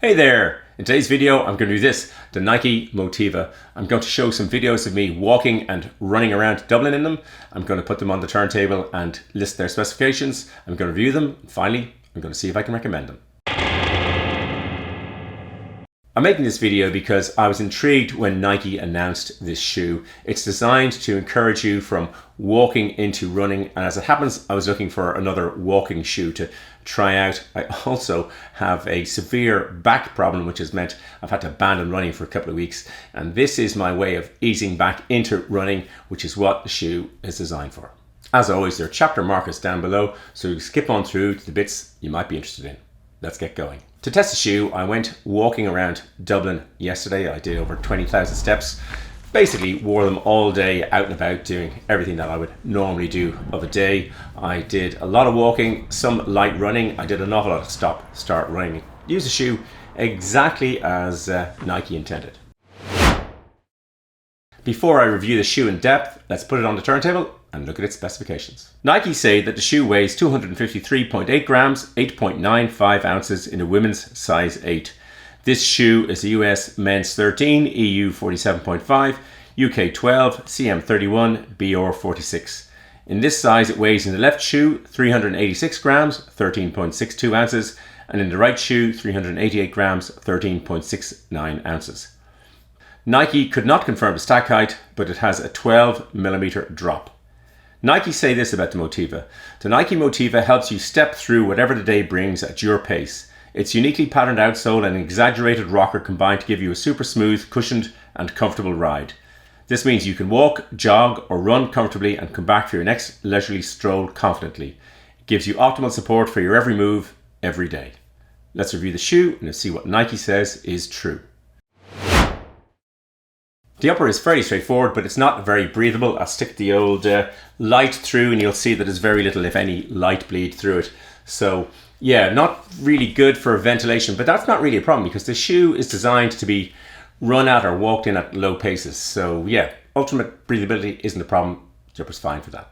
Hey there! In today's video, I'm going to do this, the Nike Motiva. I'm going to show some videos of me walking and running around Dublin in them. I'm going to put them on the turntable and list their specifications. I'm going to review them. And finally, I'm going to see if I can recommend them. I'm making this video because I was intrigued when Nike announced this shoe. It's designed to encourage you from walking into running, and as it happens, I was looking for another walking shoe to try out. I also have a severe back problem, which has meant I've had to abandon running for a couple of weeks, and this is my way of easing back into running, which is what the shoe is designed for. As always, there are chapter markers down below, so skip on through to the bits you might be interested in. Let's get going. To test the shoe, I went walking around Dublin yesterday. I did over 20,000 steps. Basically wore them all day out and about, doing everything that I would normally do of a day. I did a lot of walking, some light running. I did an awful lot of stop, start running. Use the shoe exactly as Nike intended. Before I review the shoe in depth, let's put it on the turntable and look at its specifications. Nike say that the shoe weighs 253.8 grams, 8.95 ounces in a women's size 8. This shoe is the US men's 13, EU 47.5, UK 12, CM 31, BR 46. In this size, it weighs in the left shoe 386 grams, 13.62 ounces, and in the right shoe 388 grams, 13.69 ounces. Nike could not confirm the stack height, but it has a 12mm drop. Nike say this about the Motiva. The Nike Motiva helps you step through whatever the day brings at your pace. Its uniquely patterned outsole and an exaggerated rocker combine to give you a super smooth, cushioned and comfortable ride. This means you can walk, jog or run comfortably and come back for your next leisurely stroll confidently. It gives you optimal support for your every move, every day. Let's review the shoe and see what Nike says is true. The upper is fairly straightforward, but it's not very breathable. I'll stick the old light through and you'll see that there's very little, if any, light bleed through it. So yeah, not really good for ventilation, but that's not really a problem because the shoe is designed to be run at or walked in at low paces. So yeah, ultimate breathability isn't a problem. The upper's fine for that.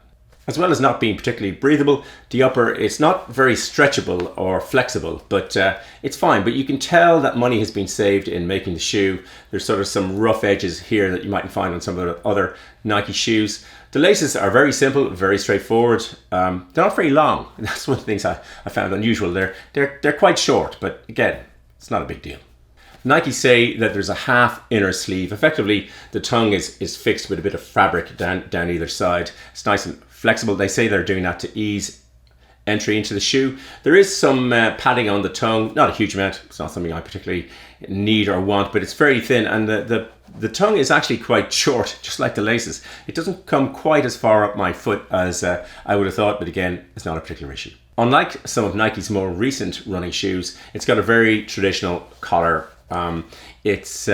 As well as not being particularly breathable, the upper is not very stretchable or flexible, but it's fine. But you can tell that money has been saved in making the shoe. There's sort of some rough edges here that you might find on some of the other Nike shoes. The laces are very simple, very straightforward. They're not very long. That's one of the things I found unusual. They're quite short, but again, it's not a big deal. Nike say that there's a half inner sleeve. Effectively, the tongue is fixed with a bit of fabric down either side. It's nice and flexible. They say they're doing that to ease entry into the shoe. There is some padding on the tongue, not a huge amount. It's not something I particularly need or want, but it's very thin, and the tongue is actually quite short, just like the laces. It doesn't come quite as far up my foot as I would have thought, but again, it's not a particular issue. Unlike some of Nike's more recent running shoes, it's got a very traditional collar. It's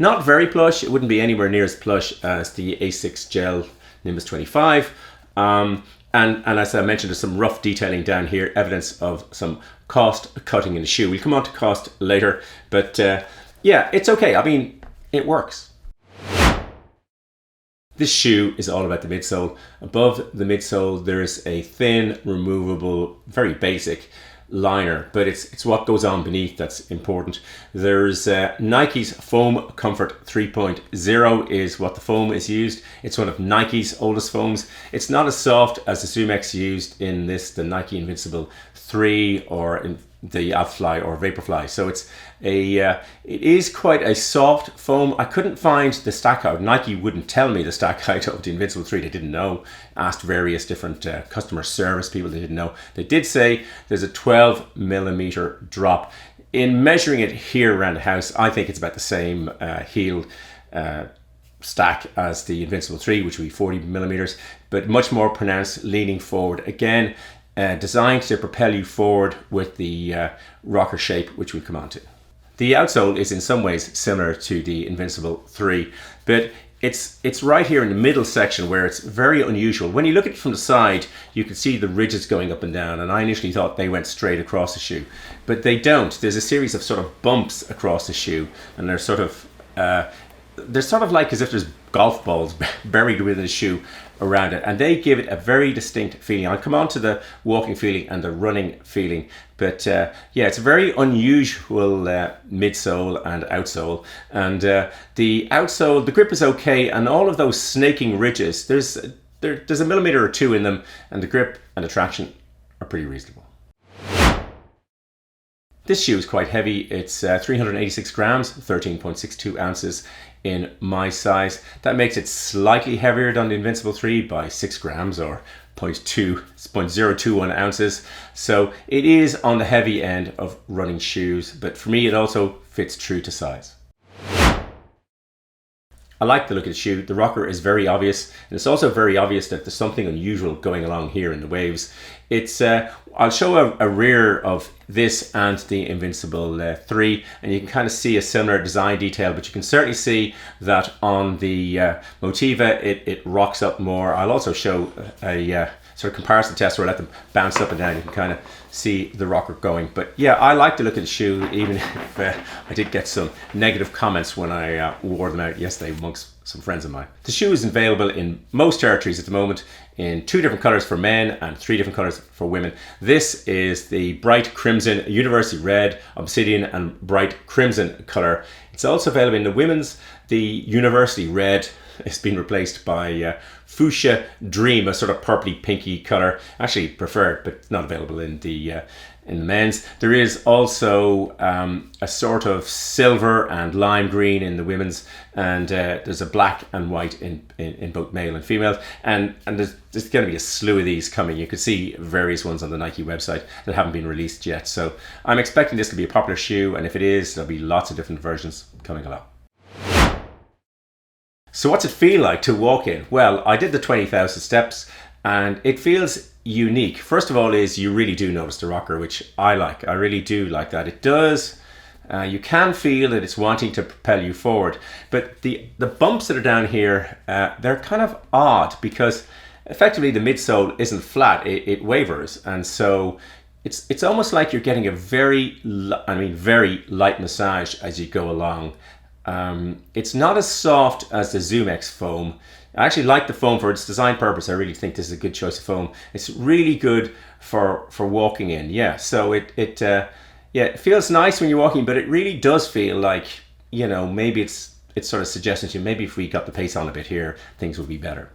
not very plush. It wouldn't be anywhere near as plush as the Asics Gel Nimbus 25. And as I mentioned, there's some rough detailing down here, evidence of some cost cutting in the shoe. We'll come on to cost later, but yeah, it's okay. I mean, it works. This shoe is all about the midsole. Above the midsole, there's a thin, removable, very basic liner, but it's what goes on beneath that's important. There's Nike's Foam Comfort 3.0 is what the foam is used. It's one of Nike's oldest foams. It's not as soft as the Sumex used in the Nike Invincible 3 or in the Alphafly or Vaporfly. So it is quite a soft foam. I couldn't find the stack height. Nike wouldn't tell me the stack height of the Invincible 3. They didn't know. Asked various different customer service people. They didn't know. They did say there's a 12mm drop. In measuring it here around the house, I think it's about the same heel stack as the Invincible 3, which would be 40mm, but much more pronounced leaning forward. Again, designed to propel you forward with the rocker shape, which we'll come on to. The outsole is in some ways similar to the Invincible 3, but it's right here in the middle section where it's very unusual. When you look at it from the side, you can see the ridges going up and down, and I initially thought they went straight across the shoe, but they don't. There's a series of sort of bumps across the shoe, and they're sort of like as if there's golf balls buried within the shoe around it, and they give it a very distinct feeling. I'll come on to the walking feeling and the running feeling, but yeah, it's a very unusual midsole and outsole, and the outsole, the grip is okay, and all of those snaking ridges, there's a millimeter or two in them, and the grip and the traction are pretty reasonable. This shoe is quite heavy. It's 386 grams, 13.62 ounces in my size. That makes it slightly heavier than the Invincible 3 by 6 grams or 0.021 ounces. So it is on the heavy end of running shoes, but for me it also fits true to size. I like the look of the shoe. The rocker is very obvious, and it's also very obvious that there's something unusual going along here in the waves. It's I'll show a rear of this and the Invincible 3, and you can kind of see a similar design detail, but you can certainly see that on the Motiva it rocks up more. I'll also show a sort of comparison test where I let them bounce up and down. You can kind of see the rocker going. But yeah, I like the look of the shoe, even if I did get some negative comments when I wore them out yesterday amongst some friends of mine. The shoe is available in most territories at the moment in 2 different colors for men and 3 different colors for women. This is the bright crimson, university red, obsidian and bright crimson color. It's also available in the women's. The university red has been replaced by fuchsia dream, a sort of purpley pinky color. Actually preferred, but not available in the men's. There is also a sort of silver and lime green in the women's, and there's a black and white in both male and female, and there's going to be a slew of these coming. You can see various ones on the Nike website that haven't been released yet, so I'm expecting this to be a popular shoe, and if it is, there'll be lots of different versions coming along. So what's it feel like to walk in? Well, I did the 20,000 steps and it feels unique. First of all is you really do notice the rocker, which I like. I really do like that. It does. You can feel that it's wanting to propel you forward. But the bumps that are down here, they're kind of odd because effectively the midsole isn't flat. It wavers. And so it's almost like you're getting a very light massage as you go along. It's not as soft as the Zoom X foam. I actually like the foam for its design purpose. I really think this is a good choice of foam. It's really good for walking in. Yeah, so it feels nice when you're walking, but it really does feel like, you know, maybe it's sort of suggesting to you, maybe if we got the pace on a bit here, things would be better.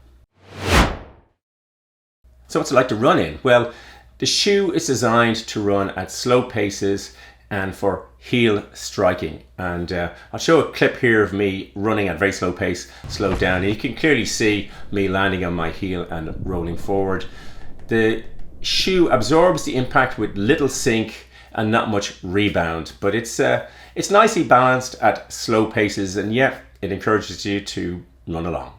So what's it like to run in? Well, the shoe is designed to run at slow paces and for heel striking, and I'll show a clip here of me running at very slow pace, slow down, and you can clearly see me landing on my heel and rolling forward. The shoe absorbs the impact with little sink and not much rebound, but it's nicely balanced at slow paces, and yet it encourages you to run along.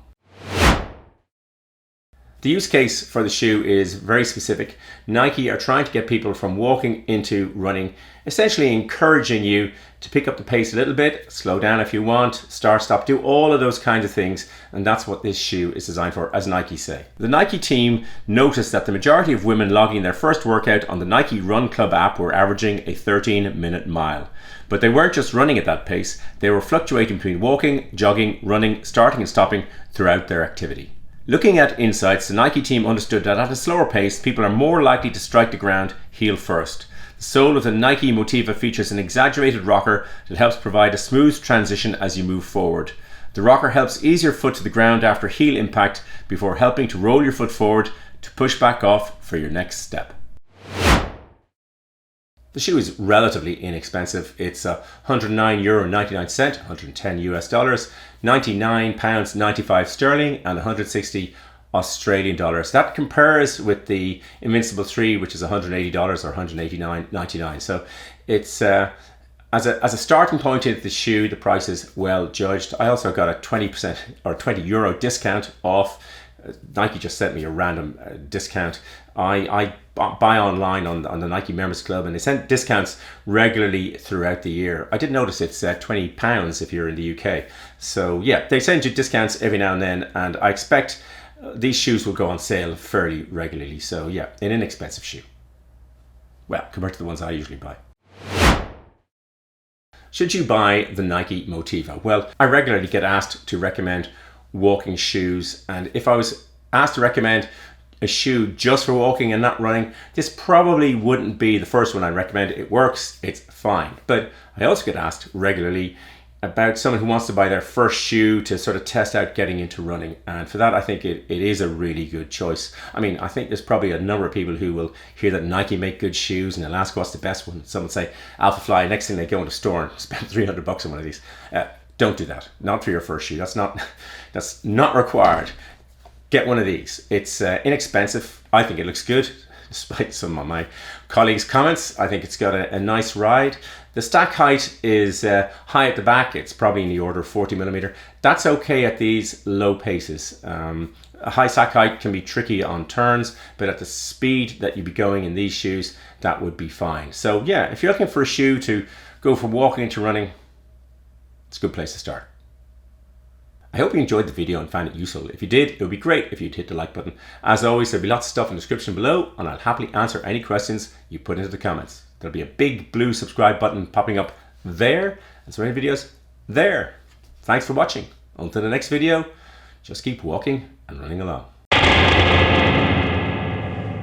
The use case for the shoe is very specific. Nike are trying to get people from walking into running, essentially encouraging you to pick up the pace a little bit, slow down if you want, start, stop, do all of those kinds of things, and that's what this shoe is designed for, as Nike say. The Nike team noticed that the majority of women logging their first workout on the Nike Run Club app were averaging a 13-minute mile. But they weren't just running at that pace, they were fluctuating between walking, jogging, running, starting and stopping throughout their activity. Looking at insights, the Nike team understood that at a slower pace, people are more likely to strike the ground heel first. The sole of the Nike Motiva features an exaggerated rocker that helps provide a smooth transition as you move forward. The rocker helps ease your foot to the ground after heel impact before helping to roll your foot forward to push back off for your next step. The shoe is relatively inexpensive. It's €109.99, 110 US dollars, £99.95 sterling, and 160 Australian dollars. That compares with the Invincible 3, which is $180 or $189.99. So it's as a starting point into the shoe, the price is well judged. I also got a 20% or €20 discount off. Nike just sent me a random discount. I buy online on the Nike Members Club, and they send discounts regularly throughout the year. I did notice it's £20 if you're in the UK. So yeah, they send you discounts every now and then, and I expect these shoes will go on sale fairly regularly. So yeah, an inexpensive shoe. Well, compared to the ones I usually buy. Should you buy the Nike Motiva? Well, I regularly get asked to recommend walking shoes, and if I was asked to recommend a shoe just for walking and not running, this probably wouldn't be the first one I'd recommend. It works, it's fine. But I also get asked regularly about someone who wants to buy their first shoe to sort of test out getting into running. And for that, I think it is a really good choice. I mean, I think there's probably a number of people who will hear that Nike make good shoes and they'll ask what's the best one. Some would say Alpha Fly. Next thing they go in the store and spend $300 on one of these. Don't do that. Not for your first shoe. That's not required. Get one of these. It's inexpensive. I think it looks good, despite some of my colleagues' comments. I think it's got a nice ride. The stack height is high at the back. It's probably in the order of 40mm. That's okay at these low paces. A high stack height can be tricky on turns, but at the speed that you'd be going in these shoes, that would be fine. So yeah, if you're looking for a shoe to go from walking to running, it's a good place to start. I hope you enjoyed the video and found it useful. If you did, it would be great if you'd hit the like button. As always, there'll be lots of stuff in the description below, and I'll happily answer any questions you put into the comments. There'll be a big blue subscribe button popping up there, and so many videos there. Thanks for watching. Until the next video, just keep walking and running along.